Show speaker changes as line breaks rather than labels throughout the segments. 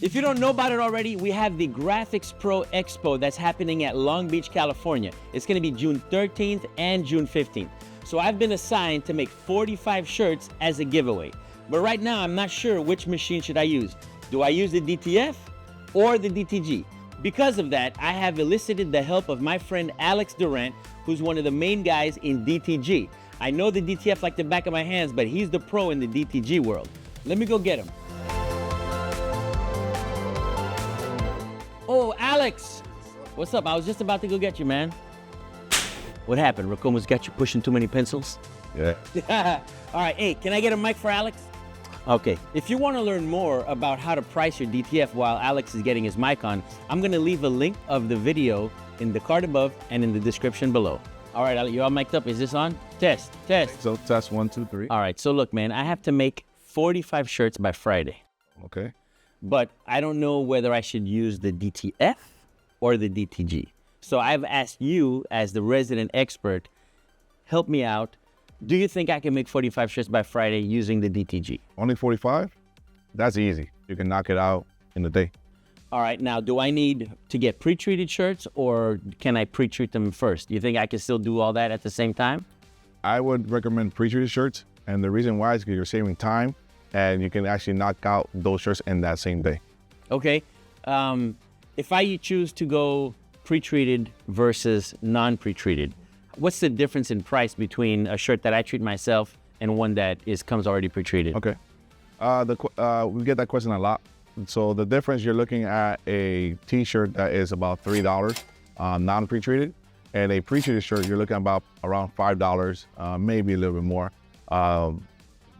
If you don't know about it already, we have the Graphics Pro Expo that's happening at Long Beach, California. It's gonna be June 13th and June 15th. So I've been assigned to make 45 shirts as a giveaway. But right now, I'm not sure which machine should I use. Do I use the DTF or the DTG? Because of that, I have elicited the help of my friend Alex Durant, who's one of the main guys in DTG. I know the DTF like the back of my hands, but he's the pro in the DTG world. Let me go get him. Oh, Alex, what's up? I was just about to go get you, man. What happened? Ricoma's got you pushing too many pencils?
Yeah.
All right, hey, can I get a mic for Alex? Okay, if you want to learn more about how to price your DTF while Alex is getting his mic on, I'm going to leave a link of the video in the card above and in the description below. All right, you all mic'd up? Is this on? Test.
So test 1, 2, 3.
All right, so look, man, I have to make 45 shirts by Friday.
Okay.
But I don't know whether I should use the DTF or the DTG. So I've asked you, as the resident expert, help me out. Do you think I can make 45 shirts by Friday using the DTG?
Only 45? That's easy. You can knock it out in a day.
All right, now do I need to get pre-treated shirts or can I pre-treat them first? Do you think I can still do all that at the same time?
I would recommend pre-treated shirts. And the reason why is because you're saving time and you can actually knock out those shirts in that same day.
Okay. If I choose to go pre-treated versus non-pre-treated, what's the difference in price between a shirt that I treat myself and one that comes already pre-treated?
Okay. We get that question a lot. So the difference, you're looking at a t-shirt that is about $3 non-pre-treated, and a pre-treated shirt, you're looking at about around $5, maybe a little bit more.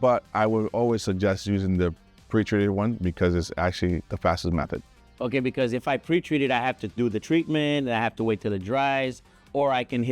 But I would always suggest using the pre-treated one because it's actually the fastest method.
Okay, because if I pre-treat it, I have to do the treatment, I have to wait till it dries, or I can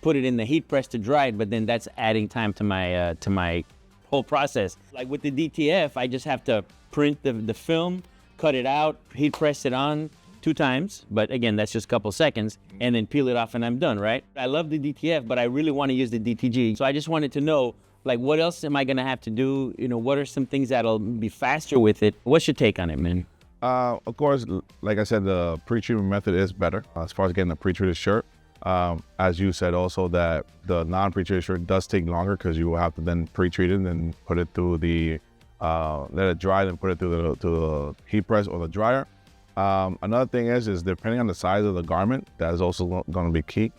put it in the heat press to dry it, but then that's adding time to my whole process. Like with the DTF, I just have to print the film, cut it out, heat press it on 2 times, but again, that's just a couple seconds, and then peel it off and I'm done, right? I love the DTF, but I really want to use the DTG. So I just wanted to know, like, what else am I gonna have to do? You know, what are some things that'll be faster with it? What's your take on it, man?
Of course, like I said, the pre-treatment method is better as far as getting a pre-treated shirt. As you said also that the non-pre-treated shirt does take longer because you will have to then pre-treat it and then put it through the, let it dry and put it through the heat press or the dryer. Another thing is depending on the size of the garment, that is also going to be key.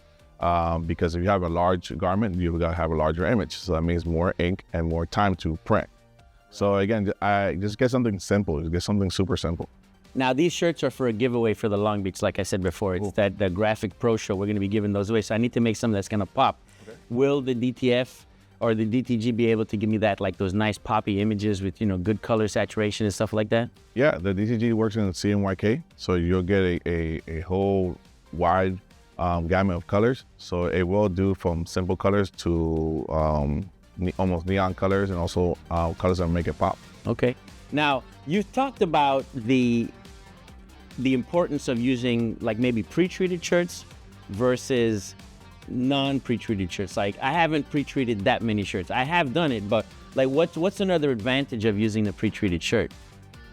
Because if you have a large garment, you've got to have a larger image. So that means more ink and more time to print. So again, I just get something simple, just get something super simple.
Now, these shirts are for a giveaway for the Long Beach, like I said before. It's the Graphic Pro Show. We're going to be giving those away. So I need to make something that's going to pop. Okay. Will the DTF or the DTG be able to give me that, like those nice poppy images with, you know, good color saturation and stuff like that?
Yeah, the DTG works in CMYK. So you'll get a whole wide gamut of colors. So it will do from simple colors to almost neon colors and also colors that make it pop.
Okay. Now, you talked about the importance of using like maybe pre-treated shirts versus non-pre-treated shirts. Like I haven't pre-treated that many shirts. I have done it, but like what's another advantage of using the pre-treated shirt?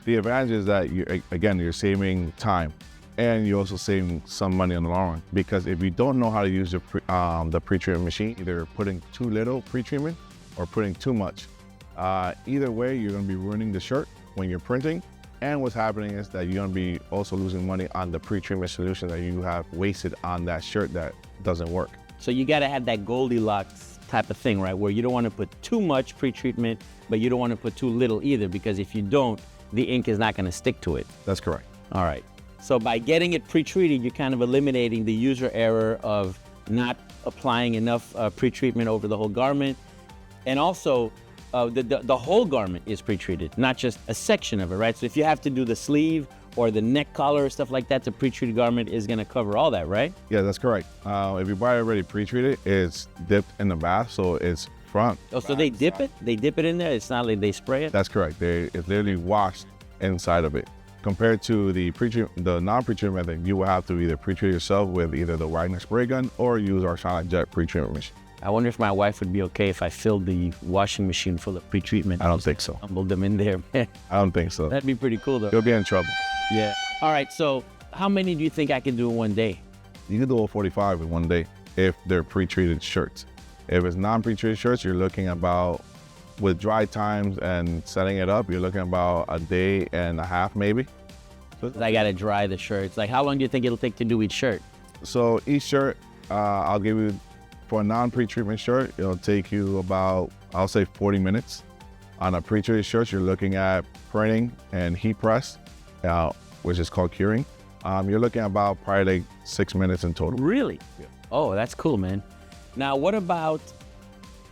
The advantage is that you're saving time and you're also saving some money on the long run. Because if you don't know how to use the pre-treatment machine, either putting too little pre-treatment or putting too much, either way, you're going to be ruining the shirt when you're printing. And what's happening is that you're going to be also losing money on the pre-treatment solution that you have wasted on that shirt that doesn't work.
So you got to have that Goldilocks type of thing, right? Where you don't want to put too much pre-treatment, but you don't want to put too little either, because if you don't, the ink is not going to stick to it.
That's correct.
All right. So by getting it pre-treated, you're kind of eliminating the user error of not applying enough pre-treatment over the whole garment. And also, the whole garment is pre-treated, not just a section of it, right? So if you have to do the sleeve or the neck collar or stuff like that, the pre-treated garment is going to cover all that, right?
Yeah, that's correct. If you buy it already pre-treated, it's dipped in the bath, so it's front.
Oh, so they dip it? They dip it in there? It's not like they spray it?
That's correct. It's literally washed inside of it. Compared to the non-pre-treatment method, you will have to either pre-treat yourself with either the Wagner spray gun or use our Shine Jet pre-treatment machine.
I wonder if my wife would be okay if I filled the washing machine full of pre-treatment.
I don't think so.
Tumbled them in there, man.
I don't think so.
That'd be pretty cool, though.
You'll be in trouble.
Yeah. All right, so how many do you think I can do in one day?
You can do all 45 in one day if they're pre-treated shirts. If it's non-pre-treated shirts, you're looking about, with dry times and setting it up, you're looking about a day and a half maybe.
I gotta dry the shirts. Like, how long do you think it'll take to do each shirt?
So each shirt, I'll give you, for a non-pre-treatment shirt, it'll take you about, I'll say 40 minutes. On a pre-treated shirt, you're looking at printing and heat press, which is called curing. You're looking at about probably like 6 minutes in total.
Really?
Yeah.
Oh, that's cool, man. Now, what about,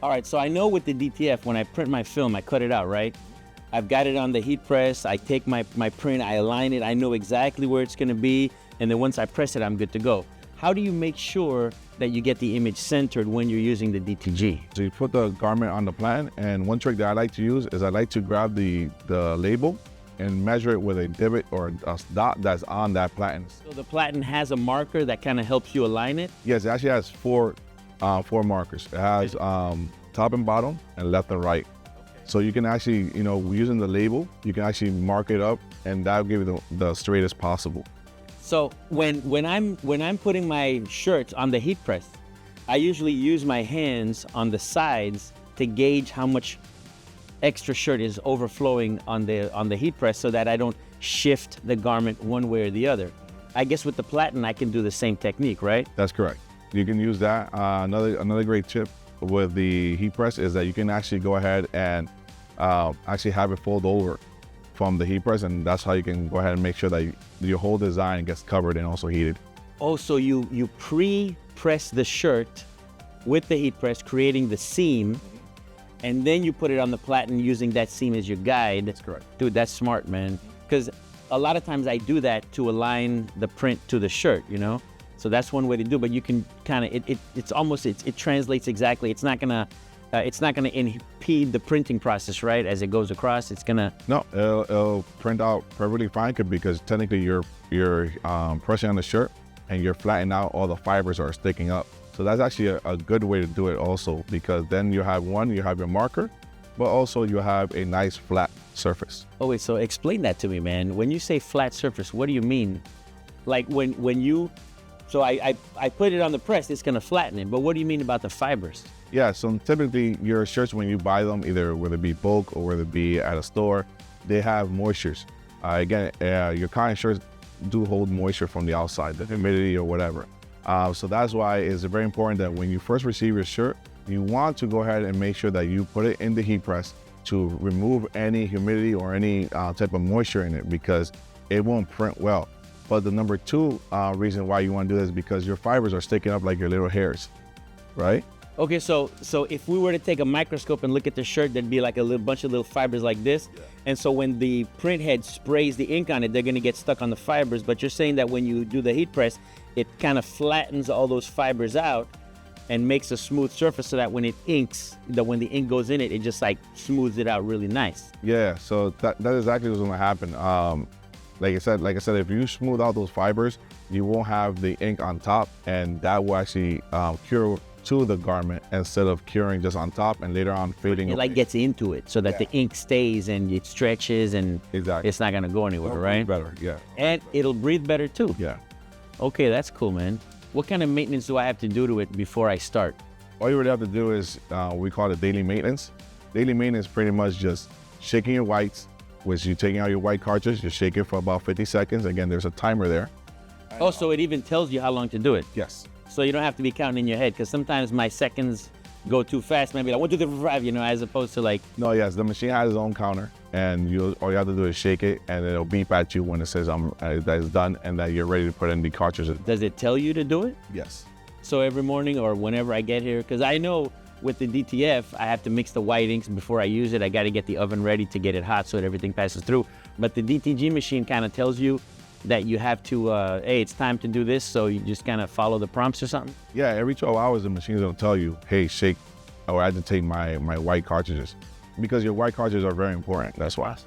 all right, so I know with the DTF, when I print my film, I cut it out, right? I've got it on the heat press. I take my print, I align it. I know exactly where it's gonna be. And then once I press it, I'm good to go. How do you make sure that you get the image centered when you're using the DTG?
So you put the garment on the plan, and one trick that I like to use is I like to grab the label and measure it with a divot or a dot that's on that platen.
So the platen has a marker that kind of helps you align it?
Yes, it actually has four markers. It has top and bottom and left and right. So you can actually, using the label, you can actually mark it up, and that'll give you the straightest possible.
So when I'm putting my shirts on the heat press, I usually use my hands on the sides to gauge how much extra shirt is overflowing on the heat press, so that I don't shift the garment one way or the other. I guess with the platen, I can do the same technique, right?
That's correct. You can use that. Another great tip with the heat press is that you can actually go ahead and actually have it fold over from the heat press, and that's how you can go ahead and make sure that your whole design gets covered and also heated.
Oh, so you pre-press the shirt with the heat press, creating the seam, and then you put it on the platen using that seam as your guide.
That's correct.
Dude, that's smart, man. Because a lot of times I do that to align the print to the shirt, So that's one way to do it, but you can kind of, it translates exactly. It's not gonna impede the printing process, right? As it goes across, it's gonna.
No, it'll print out perfectly fine because technically you're pressing on the shirt and you're flattening out, all the fibers are sticking up. So that's actually a good way to do it also, because then you have your marker, but also you have a nice flat surface.
Oh wait, so explain that to me, man. When you say flat surface, what do you mean? Like when you, so I put it on the press, it's gonna flatten it, but what do you mean about the fibers?
Yeah, so typically your shirts, when you buy them, either whether it be bulk or whether it be at a store, they have moistures. Again, your cotton shirts do hold moisture from the outside, the humidity or whatever. So that's why it's very important that when you first receive your shirt, you want to go ahead and make sure that you put it in the heat press to remove any humidity or any type of moisture in it, because it won't print well. But the number two reason why you want to do this is because your fibers are sticking up like your little hairs, right?
Okay, so if we were to take a microscope and look at the shirt, there'd be like a bunch of little fibers like this. Yeah. And so when the print head sprays the ink on it, they're gonna get stuck on the fibers. But you're saying that when you do the heat press, it kind of flattens all those fibers out and makes a smooth surface, so that when it inks, when the ink goes in it, it just like smooths it out really nice.
Yeah, so that is exactly what's gonna happen. Like I said, if you smooth out those fibers, you won't have the ink on top, and that will actually cure to the garment instead of curing just on top and later on fading.
It like gets into it, so that the ink stays and it stretches, and it's not gonna go anywhere, right?
Better, yeah.
And it'll breathe better too.
Yeah.
Okay, that's cool, man. What kind of maintenance do I have to do to it before I start?
All you really have to do is, we call it daily maintenance. Daily maintenance is pretty much just shaking your whites, which you're taking out your white cartridge, you shake it for about 50 seconds. Again, there's a timer there.
Oh, so it even tells you how long to do it?
Yes.
So you don't have to be counting in your head, because sometimes my seconds go too fast. Maybe like 1, 2, 3, 4, 5, as opposed to like.
No, yes, the machine has its own counter, and all you have to do is shake it, and it'll beep at you when it says that it's done and that you're ready to put in the cartridges.
Does it tell you to do it?
Yes.
So every morning or whenever I get here, because I know with the DTF, I have to mix the white inks before I use it. I got to get the oven ready to get it hot so that everything passes through. But the DTG machine kind of tells you that you have to, hey, it's time to do this, so you just kind of follow the prompts or something?
Yeah, every 12 hours the machine's gonna tell you, hey, shake or agitate my white cartridges, because your white cartridges are very important, that's why.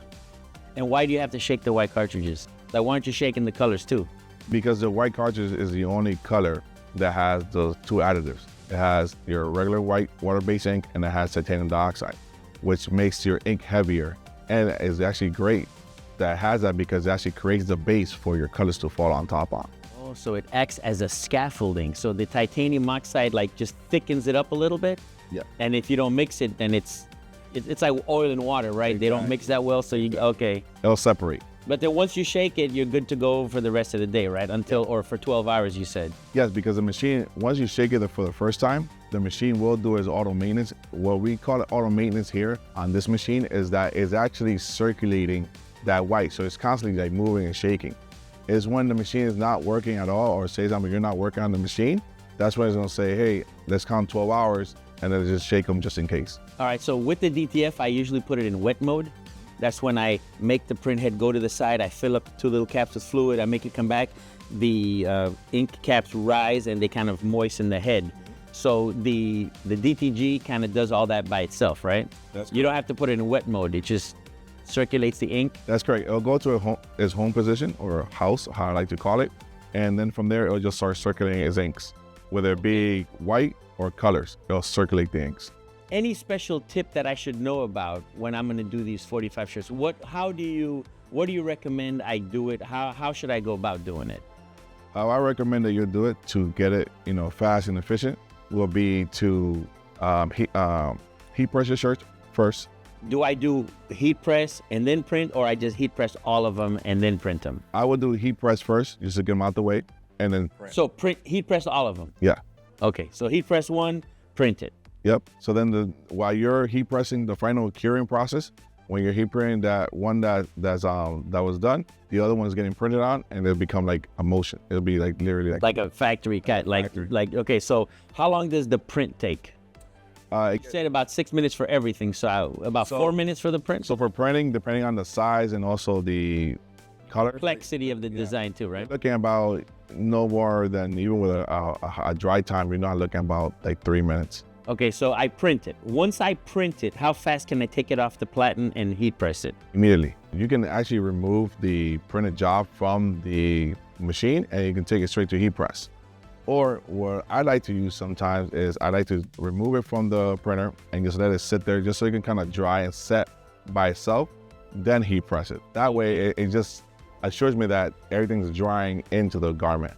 And why do you have to shake the white cartridges? Like, why aren't you shaking the colors too?
Because the white cartridge is the only color that has those two additives. It has your regular white water-based ink, and it has titanium dioxide, which makes your ink heavier. And it's actually great that it has that because it actually creates the base for your colors to fall on top on.
Oh, so it acts as a scaffolding. So the titanium oxide like just thickens it up a little bit.
Yeah.
And if you don't mix it, then it's like oil and water, right? They don't mix that well, so okay.
It'll separate.
But then once you shake it, you're good to go for the rest of the day, right? Or for 12 hours, you said.
Yes, because the machine, once you shake it for the first time, the machine will do its auto maintenance. What we call it auto maintenance here on this machine is that it's actually circulating that white. So it's constantly like moving and shaking. Is when the machine is not working at all, or say something, you're not working on the machine, that's when it's gonna say, hey, let's count 12 hours, and then just shake them just in case.
All right, so with the DTF, I usually put it in wet mode. That's when I make the print head go to the side, I fill up 2 little caps with fluid, I make it come back. The ink caps rise and they kind of moisten the head. So the DTG kind of does all that by itself, right? You don't have to put it in wet mode, it just circulates the ink.
That's correct. It'll go to its home position, or house, how I like to call it. And then from there, it'll just start circulating its inks. Whether it be white or colors, it'll circulate the inks.
Any special tip that I should know about when I'm gonna do these 45 shirts? What do you recommend I do it? How should I go about doing it?
How I recommend that you do it to get it, fast and efficient will be to heat press your shirts first.
Do I do heat press and then print, or I just heat press all of them and then print them?
I would do heat press first, just to get them out the way, and then print.
So heat press all of them?
Yeah.
Okay, so heat press one, print it.
Yep. So then while you're heat pressing the final curing process, when you're heat printing that one that was done, the other one is getting printed on, and it'll become like a motion. It'll be like literally
like a factory cut. Like okay. So how long does the print take? You said about 6 minutes for everything. So about 4 minutes for the print.
So for printing, depending on the size and also the color,
complexity of the design too, right?
Looking about no more than, even with a dry time, you're not looking about like 3 minutes.
Okay, so I print it. Once I print it, how fast can I take it off the platen and heat press it?
Immediately. You can actually remove the printed job from the machine, and you can take it straight to heat press. Or what I like to use sometimes is I like to remove it from the printer and just let it sit there just so it can kind of dry and set by itself, then heat press it. That way it just assures me that everything's drying into the garment.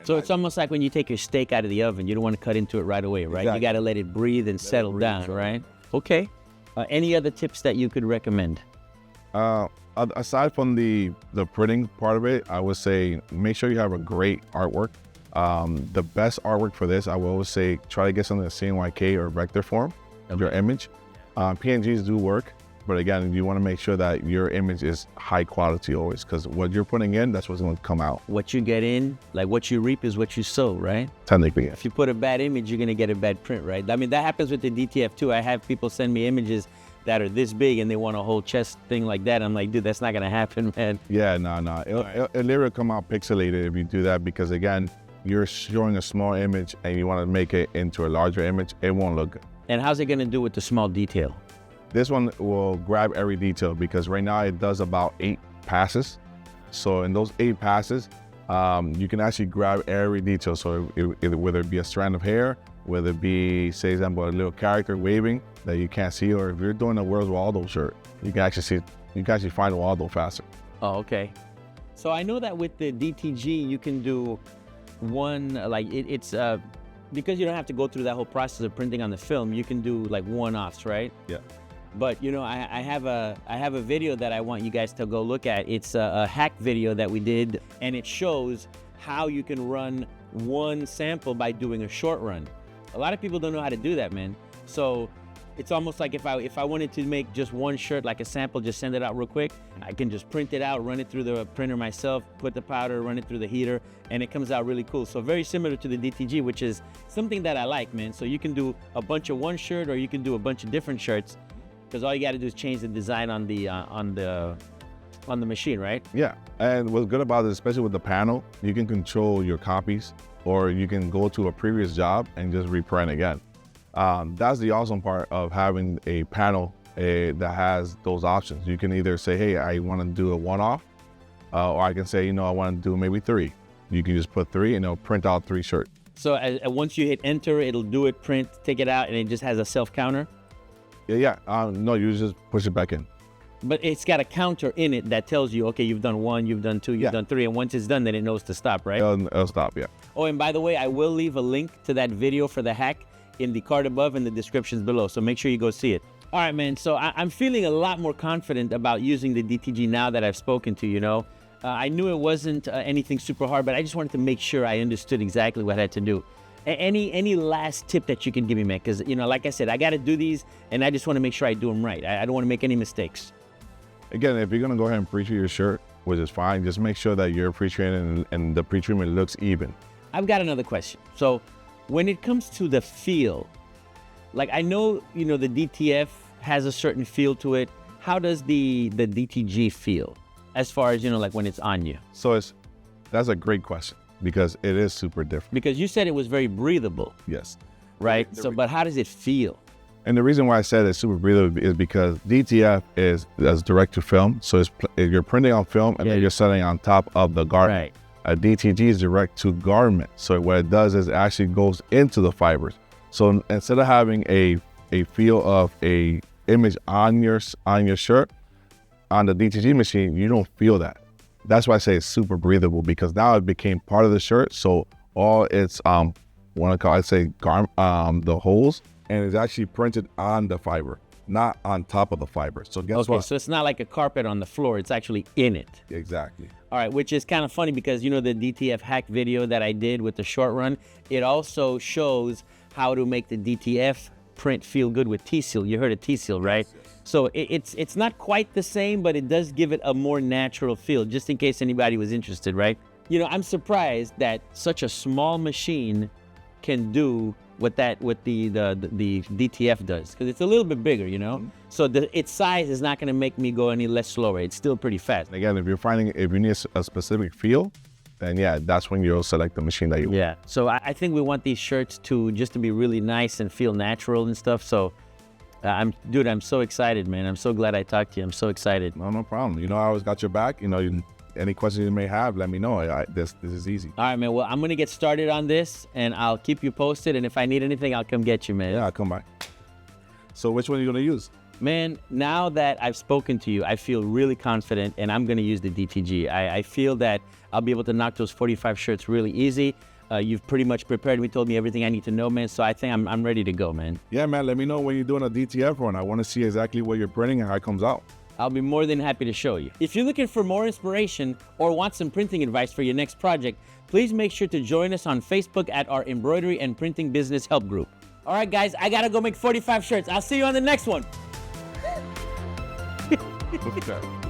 So it's almost like when you take your steak out of the oven, you don't want to cut into it right away, right?
Exactly.
You got to let it breathe and settle down, right? Okay. Any other tips that you could recommend?
Aside from the printing part of it, I would say make sure you have a great artwork. The best artwork for this, I will always say, try to get something that's CMYK or vector form of your image. PNGs do work, but again, you want to make sure that your image is high quality always, because what you're putting in, that's what's going to come out.
What you get in, like what you reap is what you sow, right?
Technically, yeah.
If you put a bad image, you're going to get a bad print, right? I mean, that happens with the DTF too. I have people send me images that are this big and they want a whole chest thing like that. I'm like, dude, that's not going to happen, man.
Yeah, no. It'll literally come out pixelated if you do that, because again, you're showing a small image and you want to make it into a larger image, it won't look good.
And how's it going to do with the small detail?
This one will grab every detail, because right now it does about 8 passes. So in those 8 passes, you can actually grab every detail. So whether it be a strand of hair, whether it be, say, example, a little character waving that you can't see, or if you're doing a Where's Waldo shirt, you can actually find Waldo faster.
Oh, okay. So I know that with the DTG, you can do one, like it's because you don't have to go through that whole process of printing on the film, you can do like one-offs, right?
Yeah.
But I have a video that I want you guys to go look at. It's a hack video that we did, and it shows how you can run one sample by doing a short run. A lot of people don't know how to do that, man. So it's almost like if I wanted to make just one shirt, like a sample, just send it out real quick, I can just print it out, run it through the printer myself, put the powder, run it through the heater, and it comes out really cool. So very similar to the DTG, which is something that I like, man. So you can do a bunch of one shirt, or you can do a bunch of different shirts, because all you got to do is change the design on the machine, right?
Yeah, and what's good about it, especially with the panel, you can control your copies, or you can go to a previous job and just reprint again. That's the awesome part of having a panel that has those options. You can either say, hey, I want to do a one-off, or I can say, I want to do maybe 3. You can just put 3 and it'll print out 3 shirts.
So once you hit enter, it'll do it, print, take it out, and it just has a self counter.
Yeah. No, you just push it back in.
But it's got a counter in it that tells you, okay, you've done 1, you've done 2, you've done 3, and once it's done, then it knows to stop, right?
It'll stop, yeah.
Oh, and by the way, I will leave a link to that video for the hack in the card above and the descriptions below, so make sure you go see it. All right, man, so I'm feeling a lot more confident about using the DTG now that I've spoken to you, know. I knew it wasn't anything super hard, but I just wanted to make sure I understood exactly what I had to do. Any last tip that you can give me, man? Because, you know, like I said, I got to do these, and I just want to make sure I do them right. I don't want to make any mistakes.
Again, if you're going to go ahead and pre-treat your shirt, which is fine, just make sure that you're pre-treating and the pre-treatment looks even.
I've got another question. So when it comes to the feel, like I know, you know, the DTF has a certain feel to it. How does the DTG feel as far as, you know, like when it's on you?
So that's a great question because it is super different.
Because you said it was very breathable.
Yes.
Right? So, but how does it feel?
And the reason why I said it's super breathable is because DTF is direct to film. So you're printing on film and then you're setting on top of the garment. Right. A DTG is direct to garment. So what it does is it actually goes into the fibers. So instead of having a feel of a image on your shirt, on the DTG machine, you don't feel that. That's why I say it's super breathable because now it became part of the shirt. So all its the holes, and it's actually printed on the fiber, not on top of the fiber. So guess what?
So it's not like a carpet on the floor, it's actually in it.
Exactly.
All right, which is kind of funny because, you know, the DTF hack video that I did with the short run, it also shows how to make the DTF print feel good with T-seal. You heard of T-seal, right? Yes. So it's not quite the same, but it does give it a more natural feel, just in case anybody was interested, right? You know, I'm surprised that such a small machine can do what the DTF does, because it's a little bit bigger, you know? So its size is not going to make me go any less slower. It's still pretty fast.
And again, if you need a specific feel, then yeah, that's when you'll select the machine that you want.
Yeah, so I think we want these shirts to be really nice and feel natural and stuff. So I'm so excited, man. I'm so glad I talked to you. I'm so excited.
No problem. You know, I always got your back. You know, any questions you may have, let me know. This is easy.
All right, man. Well, I'm going to get started on this, and I'll keep you posted. And if I need anything, I'll come get you, man.
Yeah, I'll come by. So which one are you going to use?
Man, now that I've spoken to you, I feel really confident, and I'm going to use the DTG. I feel that I'll be able to knock those 45 shirts really easy. You've pretty much prepared me, told me everything I need to know, man. So I think I'm ready to go, man.
Yeah, man. Let me know when you're doing a DTF run. I want to see exactly what you're printing and how it comes out.
I'll be more than happy to show you. If you're looking for more inspiration or want some printing advice for your next project, please make sure to join us on Facebook at our Embroidery and Printing Business Help Group. All right, guys, I gotta go make 45 shirts. I'll see you on the next one.
Okay.